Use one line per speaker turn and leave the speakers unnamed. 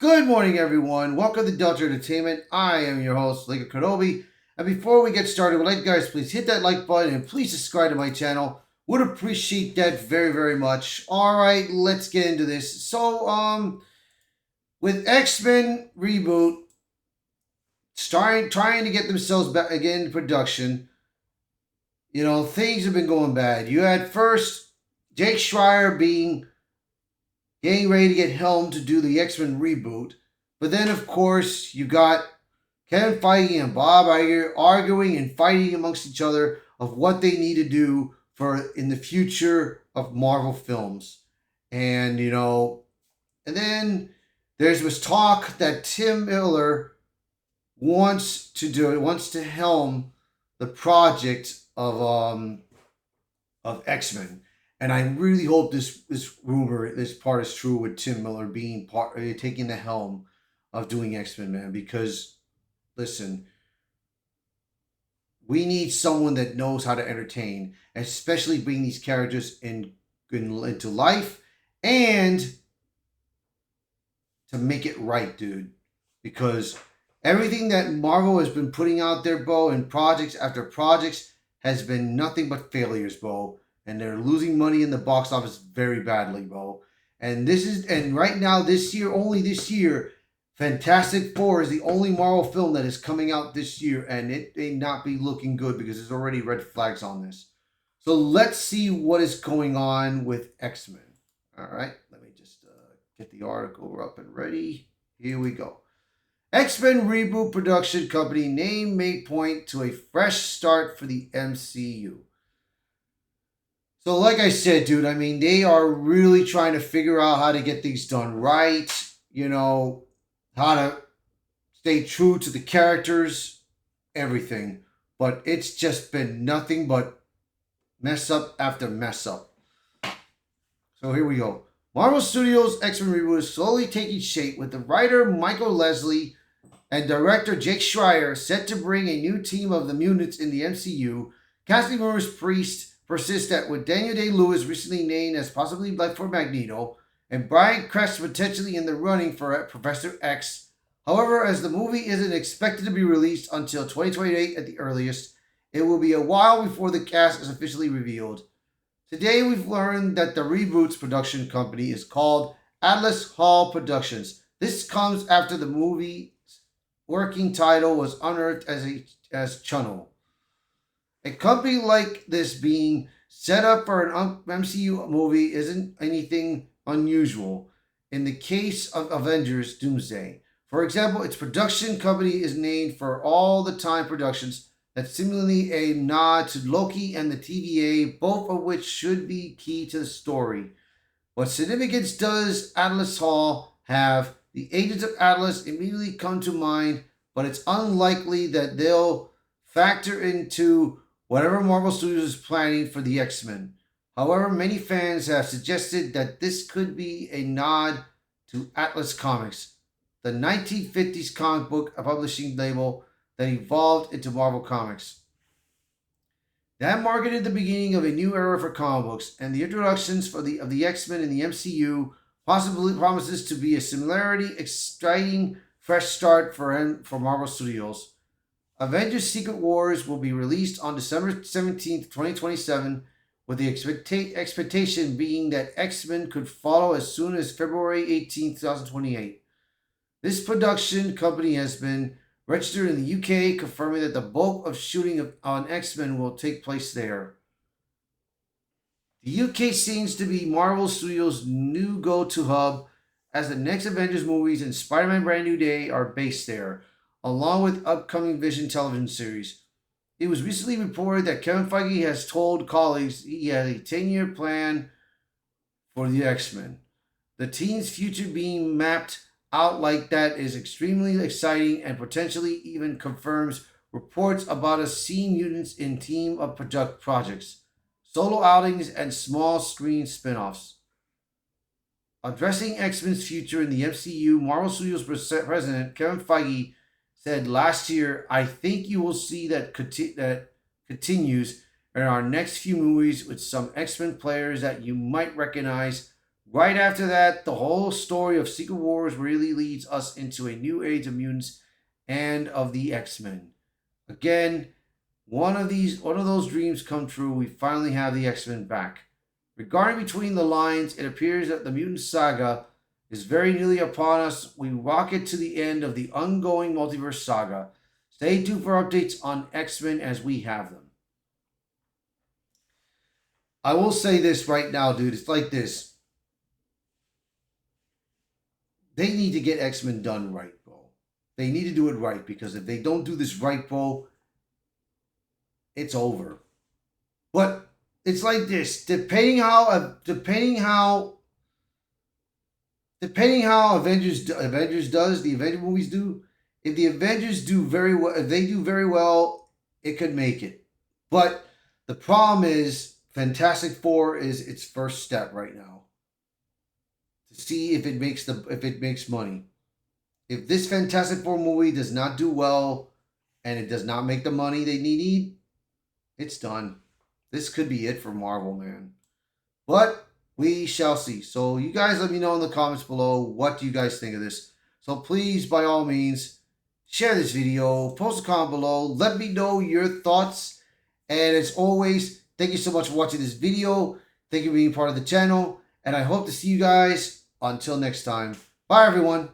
Good morning, everyone. Welcome to Delta Entertainment. I am your host, Lego Kenobi. And before we get started, would like you guys please hit that like button and please subscribe to my channel. Would appreciate that very, very much. All right, let's get into this. With X-Men reboot trying to get themselves back again in production, things have been going bad. You had first Jake Schreier getting ready to get helmed to do the X-Men reboot. But then, of course, you got Kevin Feige and Bob Iger arguing and fighting amongst each other of what they need to do for in the future of Marvel films. And then there was talk that Tim Miller wants to helm the project of X Men. And I really hope this part is true with Tim Miller being taking the helm of doing X Men, man. Because listen, we need someone that knows how to entertain, especially bring these characters into life and to make it right, dude. Because everything that Marvel has been putting out there, Bo, in projects after projects, has been nothing but failures, Bo. And they're losing money in the box office very badly, Bo. And right now, only this year, Fantastic Four is the only Marvel film that is coming out this year, and it may not be looking good because there's already red flags on this. So let's see what is going on with X-Men. All right, let me just get the article up and ready. Here we go. X-Men reboot production company name may point to a fresh start for the MCU. So, like I said, dude, I mean, they are really trying to figure out how to get things done right, how to stay true to the characters, everything. But it's just been nothing but mess up after mess up. So, here we go. Marvel Studios' X-Men reboot is slowly taking shape with the writer Michael Leslie and director Jake Schreier set to bring a new team of the mutants in the MCU. Casting rumors persist that with Daniel Day-Lewis recently named as possibly left for Magneto, and Bryan Cranston potentially in the running for Professor X. However, as the movie isn't expected to be released until 2028 at the earliest, it will be a while before the cast is officially revealed. Today we've learned that the reboot's production company is called Atlas Hall Productions. This comes after the movie's working title was unearthed as Channel. A company like this being set up for an MCU movie isn't anything unusual in the case of Avengers Doomsday. For example, its production company is named For All the Time Productions. That's similarly a nod to Loki and the TVA, both of which should be key to the story. What significance does Atlas Hall have? The Agents of Atlas immediately come to mind, but it's unlikely that they'll factor into whatever Marvel Studios is planning for the X-Men. However, many fans have suggested that this could be a nod to Atlas Comics, the 1950s comic book publishing label that evolved into Marvel Comics. That marketed the beginning of a new era for comic books, and the introductions of the X-Men in the MCU possibly promises to be a similarly exciting fresh start for Marvel Studios. Avengers Secret Wars will be released on December 17th, 2027, with the expectation being that X-Men could follow as soon as February 18th, 2028. This production company has been registered in the UK, confirming that the bulk of shooting on X-Men will take place there. The UK seems to be Marvel Studios' new go-to hub, as the next Avengers movies and Spider-Man Brand New Day are based there, along with upcoming Vision television series. It was recently reported that Kevin Feige has told colleagues he has a 10-year plan for the X-Men. The team's future being mapped out like that is extremely exciting and potentially even confirms reports about us seeing mutants in team of projects, solo outings, and small screen spin-offs. Addressing X-Men's future in the MCU, Marvel Studios president Kevin Feige said last year, "I think you will see that continues in our next few movies with some X-Men players that you might recognize: Right after that, the whole story of Secret Wars really leads us into a new age of mutants and of the X-Men. Again, one of those dreams come true. We finally have the X-Men back. Regarding Between the Lines, it appears that the mutant saga is very nearly upon us. We rocket to the end of the ongoing multiverse saga. Stay tuned for updates on X-Men as we have them. I will say this right now, dude. It's like this. They need to get X-Men done right, bro. They need to do it right, because if they don't do this right, bro, it's over. But it's like this. Depending how Avengers does, the Avengers movies do. If the Avengers do very well, if they do very well, it could make it. But the problem is, Fantastic Four is its first step right now to see if it makes money. If this Fantastic Four movie does not do well and it does not make the money they need, it's done. This could be it for Marvel, man. But we shall see. So you guys let me know in the comments below, what do you guys think of this? So please, by all means, share this video, post a comment below, let me know your thoughts. And as always, thank you so much for watching this video. Thank you for being part of the channel. And I hope to see you guys until next time. Bye, everyone.